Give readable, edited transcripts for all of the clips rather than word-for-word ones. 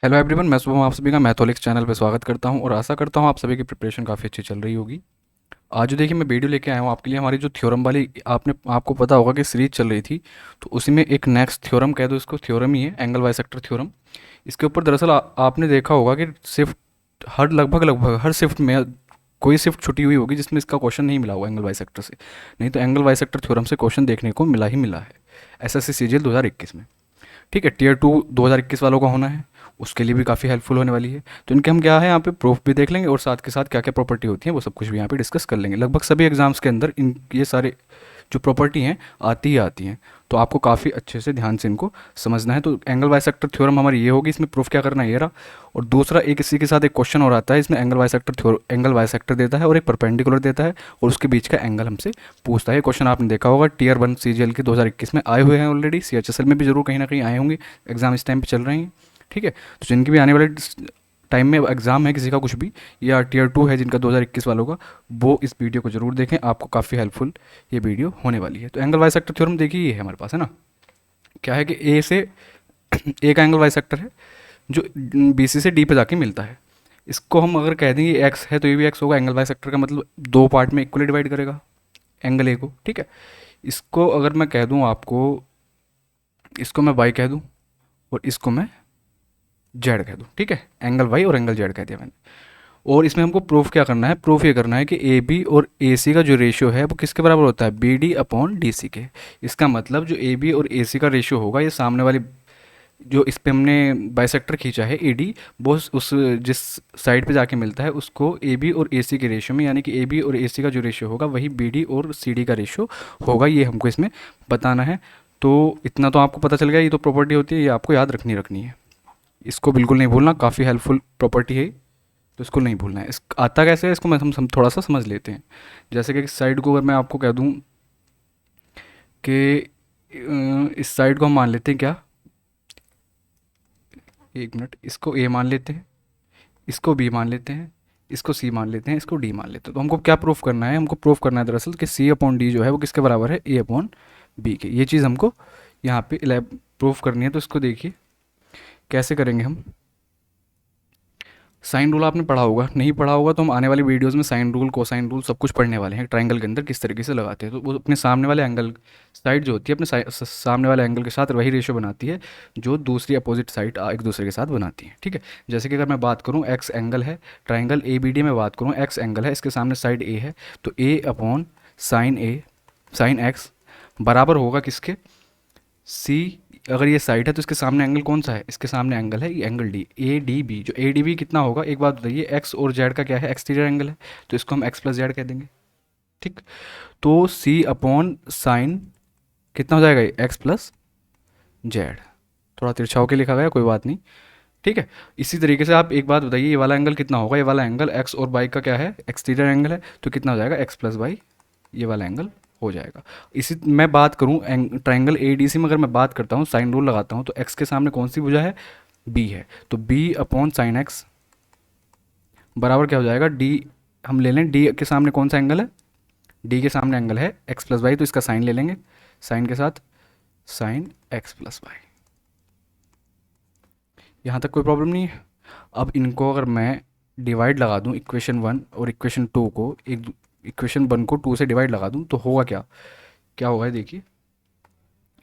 Hello everyone, मैं शुभम आप सभी का मैथोलिक्स चैनल पे स्वागत करता हूं और आशा करता हूं आप सभी की प्रिपरेशन काफ़ी अच्छी चल रही होगी। आज जो देखिए मैं वीडियो लेके आया हूं आपके लिए, हमारी जो थ्योरम वाली आपको पता होगा कि सीरीज चल रही थी, तो उसी में एक नेक्स्ट थ्योरम कह दो, इसको थ्योरम ही है, एंगल बाइसेक्टर थ्योरम। इसके ऊपर दरअसल आपने देखा होगा कि शिफ्ट हर लगभग हर शिफ्ट में कोई शिफ्ट छुटी हुई होगी जिसमें इसका क्वेश्चन नहीं मिला होगा एंगल बाइसेक्टर से। नहीं तो एंगल बाइसेक्टर थ्योरम से क्वेश्चन देखने को मिला ही मिला है एसएससी सीजीएल 2021 में। ठीक है, टीयर 2 2021 वालों का होना है, उसके लिए भी काफ़ी हेल्पफुल होने वाली है। तो इनके हम क्या है यहाँ पे प्रूफ भी देख लेंगे और साथ के साथ क्या क्या प्रॉपर्टी होती है वो सब कुछ भी यहाँ पे डिस्कस कर लेंगे। लगभग सभी एग्जाम्स के अंदर इन ये सारे जो प्रॉपर्टी हैं आती ही आती हैं, तो आपको काफ़ी अच्छे से ध्यान से इनको समझना है। तो एंगल बाइसेक्टर थ्योरम हमारी ये होगी, इसमें प्रूफ क्या करना है ये रहा। और दूसरा एक इसी के साथ एक क्वेश्चन और आता है, इसमें एंगल बाइसेक्टर देता है और एक परपेंडिकुलर देता है और उसके बीच का एंगल हमसे पूछता है। क्वेश्चन आपने देखा होगा टीयर 1 सीजीएल के 2021 में आए हुए हैं ऑलरेडी, सीएचएसएल में भी जरूर कहीं ना कहीं आए होंगे, एग्जाम इस टाइम पे चल रहे हैं। ठीक है, तो जिनकी भी आने वाले टाइम में एग्ज़ाम है किसी का कुछ भी, या टीयर 2 है जिनका 2021 वालों का, वो इस वीडियो को जरूर देखें, आपको काफ़ी हेल्पफुल ये वीडियो होने वाली है। तो एंगल बाइसेक्टर थ्योरम देखिए ये है हमारे पास, है ना। क्या है कि ए से ए का एंगल बाइसेक्टर है जो बी सी से डी पे जाके मिलता है। इसको हम अगर कह दें ये एक्स है तो ये भी एक्स होगा, एंगल बाइसेक्टर का मतलब दो पार्ट में इक्वली डिवाइड करेगा एंगल ए को। ठीक है, इसको अगर मैं कह दूं आपको, इसको मैं वाई कह दूं और इसको मैं जेड कह दूं। ठीक है, एंगल वाई और एंगल जेड कह दिया मैंने। और इसमें हमको प्रूफ क्या करना है, प्रूफ ये करना है कि ए बी और ए सी का जो रेशियो है वो किसके बराबर होता है, B D upon D C के। इसका मतलब जो ए बी और ए सी का रेशियो होगा, ये सामने वाली जो इस पे हमने बाइसेक्टर खींचा है ए डी, वो उस जिस साइड पे जाके मिलता है उसको ए बी और ए सी के रेशियो में, यानी कि ए बी और ए सी का जो रेशियो होगा वही बी डी और सी डी का रेशियो होगा, ये हमको इसमें बताना है। तो इतना तो आपको पता चल गया, ये तो प्रॉपर्टी होती है, ये आपको याद रखनी है। इसको बिल्कुल नहीं भूलना, काफ़ी हेल्पफुल प्रॉपर्टी है, तो इसको नहीं भूलना है। इस आता कैसे है इसको मैं हम थोड़ा सा समझ लेते हैं। जैसे कि इस साइड को अगर मैं आपको कह दूं कि इस साइड को हम मान लेते हैं क्या, एक मिनट, इसको ए मान लेते हैं, इसको बी मान लेते हैं, इसको सी मान लेते हैं, इसको डी मान लेते हैं। तो हमको क्या प्रूफ करना है, हमको प्रूफ करना है दरअसल कि सी अपॉन डी जो है वो किसके बराबर है, ए अपॉन बी के। ये चीज़ हमको यहाँ पे प्रूफ करनी है। तो इसको देखिए कैसे करेंगे हम। साइन रूल आपने पढ़ा होगा, नहीं पढ़ा होगा तो हम आने वाली वीडियोस में साइन रूल कोसाइन रूल सब कुछ पढ़ने वाले हैं। ट्रायंगल के अंदर किस तरीके से लगाते हैं, तो वो अपने सामने वाले एंगल साइड जो होती है अपने सामने वाले एंगल के साथ वही रेशियो बनाती है जो दूसरी अपोजिट साइड एक दूसरे के साथ बनाती है। ठीक है, जैसे कि अगर मैं बात करूँ एक्स एंगल है, ट्राइंगल ए बी डी में बात करूँ, एक्स एंगल है, इसके सामने साइड ए है, तो ए अपॉन साइन ए साइन एक्स बराबर होगा किसके, सी। अगर ये साइड है तो इसके सामने एंगल कौन सा है, इसके सामने एंगल है ये angle D, A D B. जो ए डी बी कितना होगा, एक बात बताइए, एक्स और जेड का क्या है, एक्सटीरियर एंगल है, तो इसको हम एक्स प्लस जेड कह देंगे। ठीक, तो सी अपॉन साइन कितना हो जाएगा, एक्स प्लस जेड। थोड़ा तिरछा होकर लिखा गया, कोई बात नहीं। ठीक है, इसी तरीके से आप एक बात बताइए, ये वाला एंगल कितना होगा, ये वाला एंगल एक्स और वाई का क्या है, एक्सटीरियर एंगल है, तो कितना हो जाएगा, एक्स प्लस वाई, ये वाला एंगल हो जाएगा। इसी मैं बात करूँ ट्राइंगल ए डी सी में, अगर मैं बात करता हूँ साइन रूल लगाता हूँ, तो एक्स के सामने कौन सी भुजा है, बी है, तो बी अपॉन साइन एक्स बराबर क्या हो जाएगा, डी। हम ले लें डी के सामने कौन सा एंगल है, डी के सामने एंगल है एक्स प्लस वाई, तो इसका साइन ले लेंगे, साइन के साथ साइन एक्स प्लस वाई। यहाँ तक कोई प्रॉब्लम नहीं है। अब इनको अगर मैं डिवाइड लगा दूँ, इक्वेशन 1 और इक्वेशन 2 को, एक इक्वेशन 1 को 2 से डिवाइड लगा दूँ, तो होगा क्या, क्या होगा देखिए,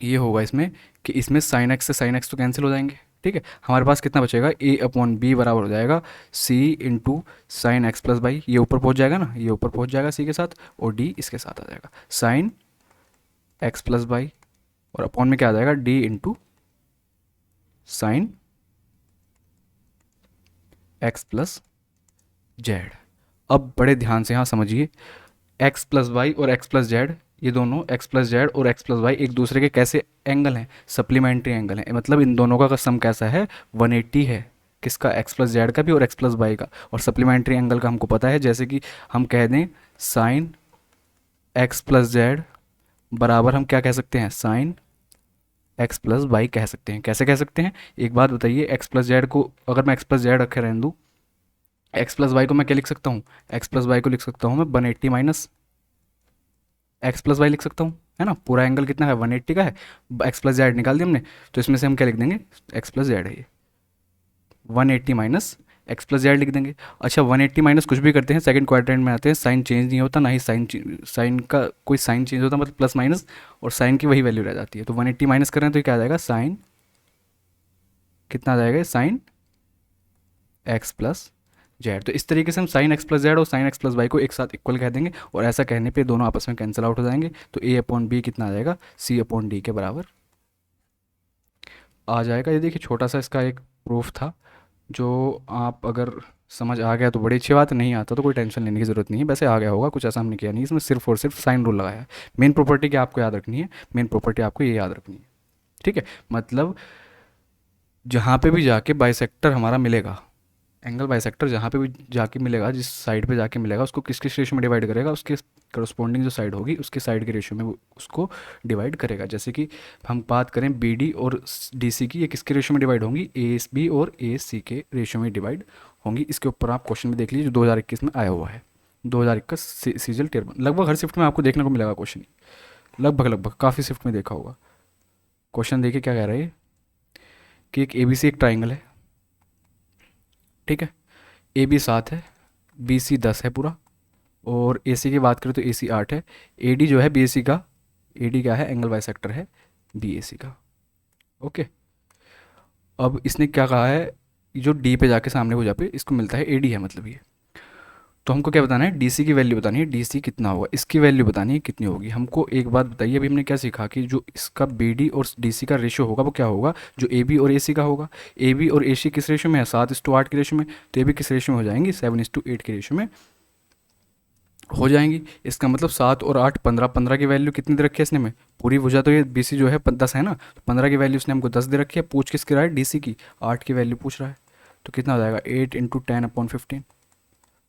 ये होगा इसमें कि इसमें साइन एक्स से साइन एक्स तो कैंसिल हो जाएंगे। ठीक है, हमारे पास कितना बचेगा, ए अपॉन बी बराबर हो जाएगा C into sine x plus by, ये ऊपर पहुंच जाएगा ना, ये ऊपर पहुंच जाएगा सी के साथ, और डी इसके साथ आ जाएगा साइन एक्स प्लस बाई, और अपॉन में क्या आ जाएगा, D into sine x plus Z. अब बड़े ध्यान से यहाँ समझिए, एक्स प्लस वाई और एक्स प्लस जेड, ये दोनों एक्स प्लस जेड और एक्स प्लस वाई एक दूसरे के कैसे एंगल हैं, सप्लीमेंट्री एंगल हैं, मतलब इन दोनों का सम कैसा है, 180 है, किसका, एक्स प्लस जेड का भी और एक्स प्लस वाई का। और सप्लीमेंट्री एंगल का हमको पता है, जैसे कि हम कह दें साइन एक्स प्लस जेड बराबर हम क्या कह सकते हैं, साइन एक्स प्लस वाई कह सकते हैं। कैसे कह सकते हैं, एक बात बताइए, एक्स प्लस जेड को अगर मैं एक्स प्लस जेड रखे रहने दूँ, एक्स प्लस वाई को मैं क्या लिख सकता हूँ, एक्स प्लस वाई को लिख सकता हूँ मैं 180 माइनस एक्स प्लस वाई लिख सकता हूँ, है ना। पूरा एंगल कितना है, 180 का है, एक्स प्लस जेड निकाल दिया हमने, तो इसमें से हम क्या लिख देंगे, एक्स प्लस जेड है ये, 180 माइनस एक्स प्लस जेड लिख देंगे। अच्छा 180 माइनस कुछ भी करते हैं सेकंड क्वाड्रेंट में आते हैं, साइन चेंज नहीं होता, ना ही साइन का कोई साइन चेंज होता, मतलब प्लस माइनस और साइन की वही वैल्यू रह जाती है। तो 180 माइनस करें तो ये क्या आ जाएगा, साइन कितना आ जाएगा, साइन एक्स प्लस जेड। तो इस तरीके से हम साइन एक्स प्लस जेड और साइन एक्स प्लस वाई को एक साथ इक्वल कह देंगे, और ऐसा कहने पे दोनों आपस में कैंसिल आउट हो जाएंगे। तो ए अपॉन बी कितना आ जाएगा, सी अपॉन डी के बराबर आ जाएगा। ये देखिए छोटा सा इसका एक प्रूफ था, जो आप अगर समझ आ गया तो बड़ी अच्छी बात, नहीं आता तो कोई टेंशन लेने की ज़रूरत नहीं है। वैसे आ गया होगा, कुछ ऐसा हमने किया नहीं, इसमें सिर्फ और सिर्फ साइन रूल लगाया है। मेन प्रॉपर्टी क्या आपको याद रखनी है, मेन प्रॉपर्टी आपको ये याद रखनी है, ठीक है। मतलब जहाँ पे भी जाके बाइसेक्टर हमारा मिलेगा, एंगल बाइसेक्टर जहाँ पे भी जाके मिलेगा, जिस साइड पे जाके मिलेगा, उसको किस किस रेशियो में डिवाइड करेगा, उसके करस्पॉन्डिंग जो साइड होगी उसके साइड के रेशियो में वो उसको डिवाइड करेगा। जैसे कि हम बात करें बी डी और डी सी की, ये किसके रेशियो में डिवाइड होंगी, ए एस बी और ए एस सी के रेशियो में डिवाइड होंगी। इसके ऊपर आप क्वेश्चन भी देख लीजिए जो 2021 में आया हुआ है, 2021 सीजल टियर 1, लगभग हर शिफ्ट में आपको देखने को मिलेगा क्वेश्चन, लगभग लगभग काफ़ी शिफ्ट में देखा होगा। क्वेश्चन देखिए क्या कह रहा है कि एक ए बी सी एक ट्राइंगल है, ठीक है। ए बी 7 है, बी सी 10 है पूरा, और ए सी की बात करें तो ए सी 8 है। ए डी जो है बी ए सी का, ए डी क्या है, एंगल बाइसेक्टर है बी ए सी का, ओके। अब इसने क्या कहा है, जो डी पे जाके सामने हो जाए इसको मिलता है ए डी है, मतलब ये। तो हमको क्या बताना है, डी सी की वैल्यू बतानी है, डी सी कितना होगा, इसकी वैल्यू बतानी है कितनी होगी। हमको एक बात बताइए, अभी हमने क्या सीखा कि जो इसका बी डी और डी सी का रेशियो होगा वो क्या होगा, जो ए बी और ए सी का होगा। ए बी और ए सी किस रेशियो में है, 7:8 के रेशियो में, तो ए बी किस रेशियो में हो जाएंगी, 7:8 के रेशियो में हो जाएंगी। इसका मतलब 7 और 8 15, 15 की वैल्यू कितनी दे रखी है इसने में, पूरी भुजा तो ये बी सी जो है 10 है ना, तो 15 की वैल्यू इसने हमको 10 दे रखी है। पूछ किसकी रहा है, डी सी की, 8 की वैल्यू पूछ रहा है। तो कितना हो जाएगा, 8 × 10/15,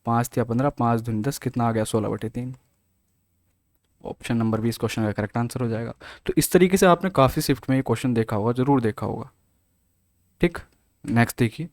5 या 15, 5 दूनी 10, कितना आ गया, 16/3। ऑप्शन नंबर 20 क्वेश्चन का करेक्ट आंसर हो जाएगा। तो इस तरीके से आपने काफ़ी शिफ्ट में ये क्वेश्चन देखा होगा, ज़रूर देखा होगा, ठीक। नेक्स्ट देखिए,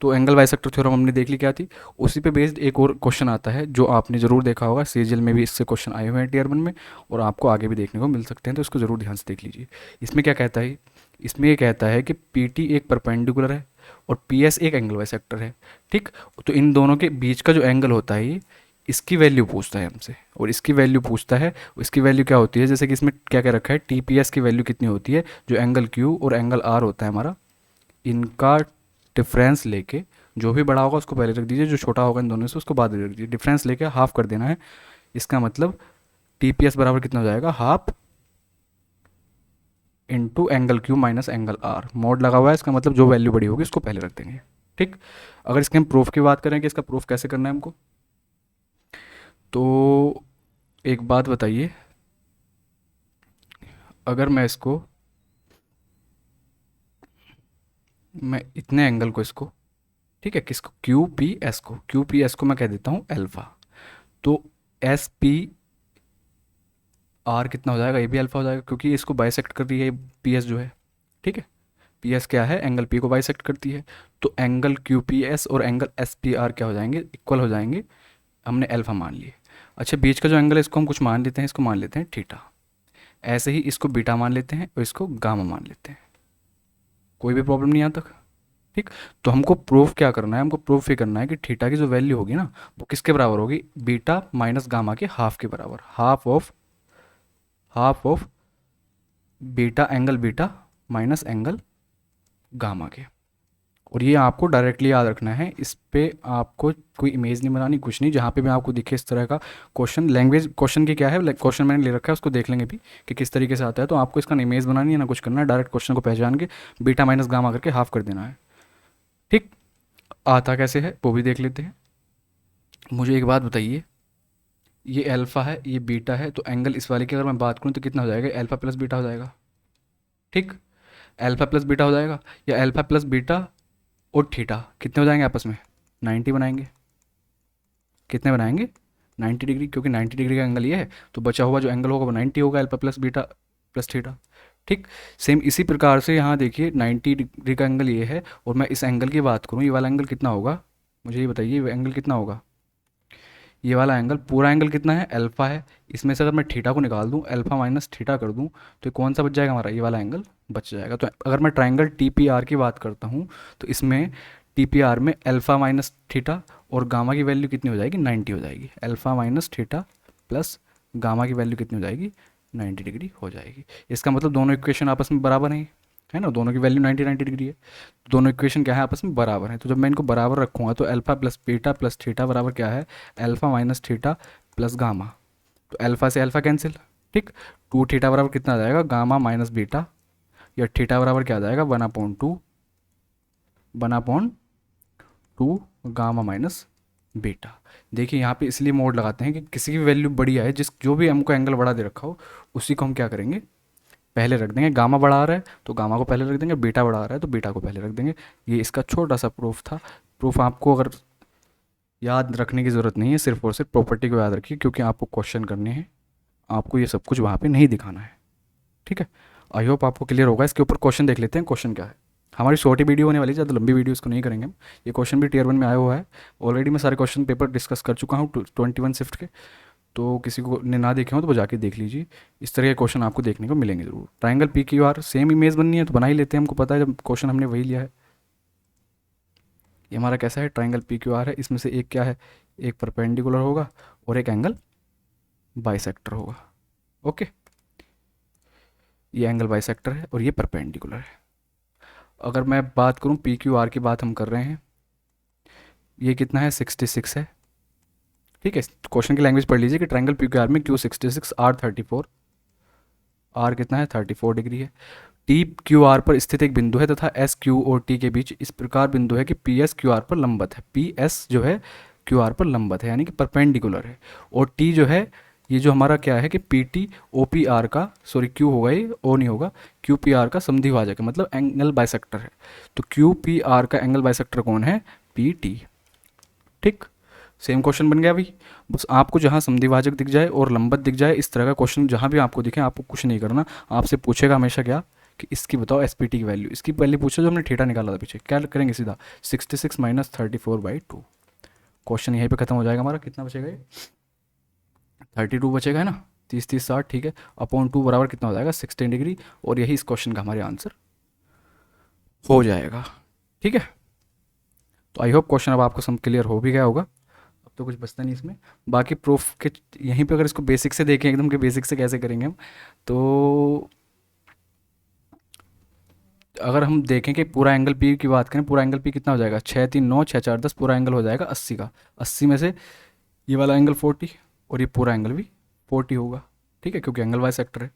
तो एंगल बाइसेक्टर थ्योरम हमने देख ली क्या थी। उसी पे बेस्ड एक और क्वेश्चन आता है जो आपने ज़रूर देखा होगा, सीजीएल में भी इससे क्वेश्चन आए हुए हैं टियर 1 में, और आपको आगे भी देखने को मिल सकते हैं, तो इसको ज़रूर ध्यान से देख लीजिए। इसमें क्या कहता है, इसमें ये कहता है कि पी टी एक परपेंडिकुलर है और पी एस एक एंगल बाइसेक्टर है, ठीक। तो इन दोनों के बीच का जो एंगल होता है ये, इसकी वैल्यू पूछता है हमसे, और इसकी वैल्यू पूछता है। इसकी वैल्यू क्या होती है, जैसे कि इसमें क्या क्या रखा है, टी पी एस की वैल्यू कितनी होती है, जो एंगल क्यू और एंगल आर होता है हमारा, इनका डिफरेंस लेके, जो भी बड़ा होगा उसको पहले रख दीजिए, जो छोटा होगा इन दोनों से उसको बाद में रख दीजिए, डिफरेंस लेके हाफ कर देना है। इसका मतलब टी पी एस बराबर कितना हो जाएगा, half into angle Q minus angle R, mod लगा हुआ है, इसका मतलब जो वैल्यू बड़ी होगी उसको पहले रख देंगे, ठीक। अगर इसके हम प्रूफ की बात करें कि इसका प्रूफ कैसे करना है हमको, तो एक बात बताइए, अगर मैं इतने एंगल को इसको, ठीक है, किसको, क्यू पी एस को मैं कह देता हूँ अल्फ़ा, तो एस पी आर कितना हो जाएगा, ये भी अल्फ़ा हो जाएगा, क्योंकि इसको बाइसेक्ट कर रही है पी एस जो है, ठीक है। पी एस क्या है, एंगल पी को बाइसेक्ट करती है, तो एंगल क्यू पी एस और एंगल एस पी आर क्या हो जाएंगे, इक्वल हो जाएंगे, हमने अल्फ़ा मान लिए। अच्छा बीच का जो एंगल है इसको हम कुछ मान लेते हैं, इसको मान लेते हैं थीटा, ऐसे ही इसको बीटा मान लेते हैं और इसको गामा मान लेते हैं, कोई भी प्रॉब्लम नहीं यहाँ तक, ठीक। तो हमको प्रूफ क्या करना है, हमको प्रूफ ये करना है कि थीटा की जो वैल्यू होगी ना, वो किसके बराबर होगी, बीटा माइनस गामा के हाफ के बराबर, half of beta minus angle gamma के। और ये आपको डायरेक्टली याद रखना है, इस पे आपको कोई इमेज नहीं बनानी, कुछ नहीं, जहाँ पे भी आपको दिखे इस तरह का क्वेश्चन, लैंग्वेज क्वेश्चन की क्या है, क्वेश्चन मैंने ले रखा है उसको देख लेंगे भी कि किस तरीके से आता है। तो आपको इसका इमेज बनानी है ना कुछ करना है, डायरेक्ट क्वेश्चन को पहचान के बीटा माइनस गामा करके हाफ कर देना है, ठीक। आता कैसे है वो भी देख लेते हैं। मुझे एक बात बताइए, ये अल्फ़ा है ये बीटा है, तो एंगल इस वाले की अगर मैं बात करूँ तो कितना हो जाएगा, अल्फ़ा प्लस बीटा हो जाएगा, ठीक। अल्फ़ा प्लस बीटा हो जाएगा, या अल्फ़ा प्लस बीटा और थीटा कितने हो जाएंगे आपस में, 90 बनाएंगे, कितने बनाएंगे, 90 डिग्री, क्योंकि 90 डिग्री का एंगल ये है, तो बचा हुआ जो एंगल होगा वो 90 होगा, alpha plus beta plus theta, ठीक। सेम इसी प्रकार से यहाँ देखिए 90 डिग्री का एंगल ये है, और मैं इस एंगल की बात करूँ, ये वाला एंगल कितना होगा, मुझे ये बताइए, ये एंगल कितना होगा, ये वाला एंगल पूरा एंगल कितना है, अल्फ़ा है। इसमें से अगर मैं थीटा को निकाल दूं, अल्फ़ा माइनस थीटा कर दूं, तो ये कौन सा बच जाएगा हमारा, ये वाला एंगल बच जाएगा। तो अगर मैं ट्राइंगल टी पी आर की बात करता हूँ, तो इसमें TPR में अल्फ़ा माइनस थीटा और गामा की वैल्यू कितनी हो जाएगी, 90 हो जाएगी। Alpha minus theta plus gamma की वैल्यू कितनी हो जाएगी, 90 डिग्री हो जाएगी। इसका मतलब दोनों इक्वेशन आपस में बराबर हैं, है ना, दोनों की वैल्यू 90 डिग्री है। तो दोनों इक्वेशन क्या है, आपस में बराबर है। तो जब मैं इनको बराबर रखूँगा तो alpha plus beta plus theta बराबर क्या है, alpha minus theta plus gamma. तो अल्फ़ा से अल्फ़ा कैंसिल, ठीक। 2 थीटा बराबर कितना आ जाएगा, गामा माइनस बीटा, या थीटा बराबर क्या आ जाएगा, 1/2 गामा माइनस बीटा। देखिए यहाँ पे इसलिए मोड लगाते हैं कि किसी की वैल्यू बड़ी आए, जिस जो भी हमको एंगल बड़ा दे रखा हो उसी को हम क्या करेंगे, पहले रख देंगे। गामा बड़ा आ रहा है तो गामा को पहले रख देंगे, बीटा बड़ा आ रहा है तो बीटा को पहले रख देंगे। ये इसका छोटा सा प्रूफ था। प्रूफ आपको अगर याद रखने की ज़रूरत नहीं है, सिर्फ और सिर्फ प्रॉपर्टी को याद रखिए, क्योंकि आपको क्वेश्चन करने हैं, आपको ये सब कुछ वहाँ पे नहीं दिखाना है, ठीक है। आई होप आपको क्लियर होगा। इसके ऊपर क्वेश्चन देख लेते हैं, क्वेश्चन क्या है। हमारी छोटी वीडियो होने वाली है, ज़्यादा लंबी वीडियो इसको नहीं करेंगे हम। ये क्वेश्चन भी टीयर 1 में आया हुआ है ऑलरेडी। मैं सारे क्वेश्चन पेपर डिस्कस कर चुका हूँ 21 शिफ्ट के। तो किसी को ने ना देखे हो तो वो जाके देख लीजिए। इस तरह के क्वेश्चन आपको देखने को मिलेंगे ज़रूर। ट्राइंगल PQR सेम इमेज बननी है तो बना ही लेते हैं, हमको पता है जब क्वेश्चन हमने वही लिया है। ये हमारा कैसा है, ट्राइंगल PQR है। इसमें से एक क्या है, एक परपेंडिकुलर होगा और एक एंगल बाइसेक्टर होगा। ओके, ये एंगल बाइसेक्टर है और ये परपेंडिकुलर है। अगर मैं बात करूँ PQR की बात हम कर रहे हैं, ये कितना है, 66 है, ठीक है। क्वेश्चन की लैंग्वेज पढ़ लीजिए कि ट्राइंगल PQR में Q 66, R 34, R कितना है, 34 डिग्री है। TQR पर स्थित एक बिंदु है तथा SQ और T के बीच इस प्रकार बिंदु है कि PS QR पर लंबवत है। PS जो है QR पर लंबवत है, यानी कि परपेंडिकुलर है। और T जो है, ये जो हमारा क्या है कि PT OPR का, सॉरी Q होगा ये, O नहीं होगा, QPR का समद्विभाजक है, मतलब एंगल बाइसेक्टर है। तो QPR का एंगल बाइसेक्टर कौन है, PT, ठीक। सेम क्वेश्चन बन गया भाई। बस आपको जहाँ समद्विभाजक दिख जाए और लंबवत दिख जाए, इस तरह का क्वेश्चन जहाँ भी आपको दिखे, आपको कुछ नहीं करना। आपसे पूछेगा हमेशा क्या, कि इसकी बताओ SPT की वैल्यू। इसकी पहले पूछो जो हमने थीटा निकाला था पीछे, क्या करेंगे सीधा 66 माइनस 34/2। क्वेश्चन यहीं पे खत्म हो जाएगा हमारा। कितना बचेगा ये, 32 बचेगा, है ना। 30 30 60, ठीक है। अपॉन 2 बराबर कितना हो जाएगा, 16 डिग्री। और यही इस क्वेश्चन का हमारे आंसर हो जाएगा, ठीक है। तो आई होप क्वेश्चन अब आपको सब क्लियर हो भी गया होगा। अब तो कुछ बचता नहीं इसमें। बाकी प्रूफ के यहीं पे अगर इसको बेसिक से देखें, एकदम के बेसिक से कैसे करेंगे हम, तो अगर हम देखें कि पूरा एंगल P की बात करें, पूरा एंगल P कितना हो जाएगा, 6 3 9 6 4 10, पूरा एंगल हो जाएगा 80 का। 80 में से ये वाला एंगल 40 और ये पूरा एंगल भी 40 होगा, ठीक है, क्योंकि एंगल बाइसेक्टर है।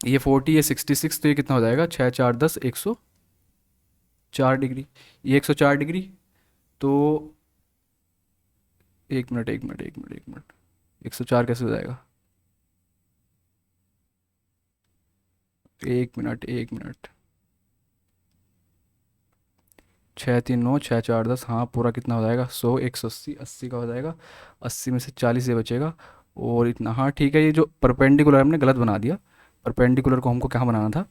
ये 40, ये 66, तो ये कितना हो जाएगा, 6 4 10 104 डिग्री। ये 104 डिग्री। तो एक मिनट 104 कैसे हो जाएगा, एक मिनट 6 3 9 6 4 10, हाँ पूरा कितना हो जाएगा, 100 180, 80 का हो जाएगा। 80 में से 40 ये बचेगा और इतना, हाँ ठीक है। ये जो परपेंडिकुलर हमने गलत बना दिया, परपेंडिकुलर को हमको क्या बनाना था,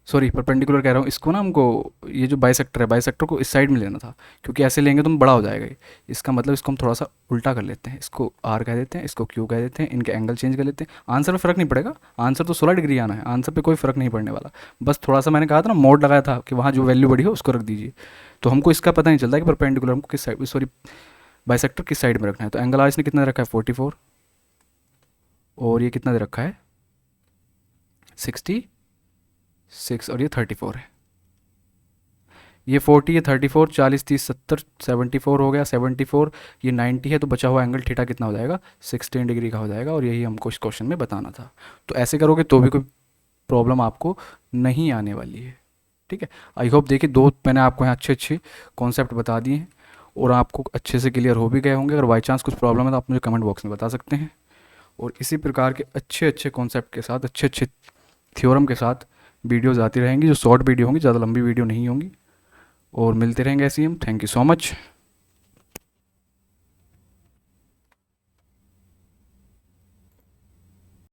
सॉरी परपेंडिकुलर कह रहा हूँ इसको ना, हमको ये जो बाइसेक्टर है, बाइसेक्टर को इस साइड में लेना था, क्योंकि ऐसे लेंगे तो बड़ा हो जाएगा ये। इसका मतलब इसको हम थोड़ा सा उल्टा कर लेते हैं, इसको R कह देते हैं, इसको Q कह देते हैं, इनके एंगल चेंज कर लेते हैं। आंसर में फ़र्क नहीं पड़ेगा, आंसर तो 16 डिग्री आना है, आंसर पे कोई फ़र्क नहीं पड़ने वाला। बस थोड़ा सा मैंने कहा था ना, मोड लगाया था कि वहाँ जो वैल्यू बड़ी हो उसको रख दीजिए। तो हमको इसका पता नहीं चलता कि परपेंडिकुलर हमको किस साइड, सॉरी बाइसेक्टर किस साइड में रखना है। तो एंगल R इसने कितना दे रखा है, 44, और ये कितना दे रखा है, 66, और ये 34 है। ये 40, ये 34, 40 30 70, 74 हो गया, 74, ये 90 है। तो बचा हुआ एंगल थीटा कितना हो जाएगा, 16 डिग्री का हो जाएगा। और यही हमको इस क्वेश्चन में बताना था। तो ऐसे करोगे तो भी कोई प्रॉब्लम आपको नहीं आने वाली है, ठीक है। आई होप, देखिए दो मैंने आपको यहाँ अच्छे अच्छे कॉन्सेप्ट बता दिए हैं और आपको अच्छे से क्लियर हो भी गए होंगे। अगर बाई चांस कुछ प्रॉब्लम है तो आप मुझे कमेंट बॉक्स में बता सकते हैं। और इसी प्रकार के अच्छे अच्छे कॉन्सेप्ट के साथ, अच्छे अच्छे थ्योरम के साथ वीडियोज़ आती रहेंगी, जो शॉर्ट वीडियो होंगी, ज़्यादा लंबी वीडियो नहीं होंगी। और मिलते रहेंगे ऐसे ही हम। Thank you so much.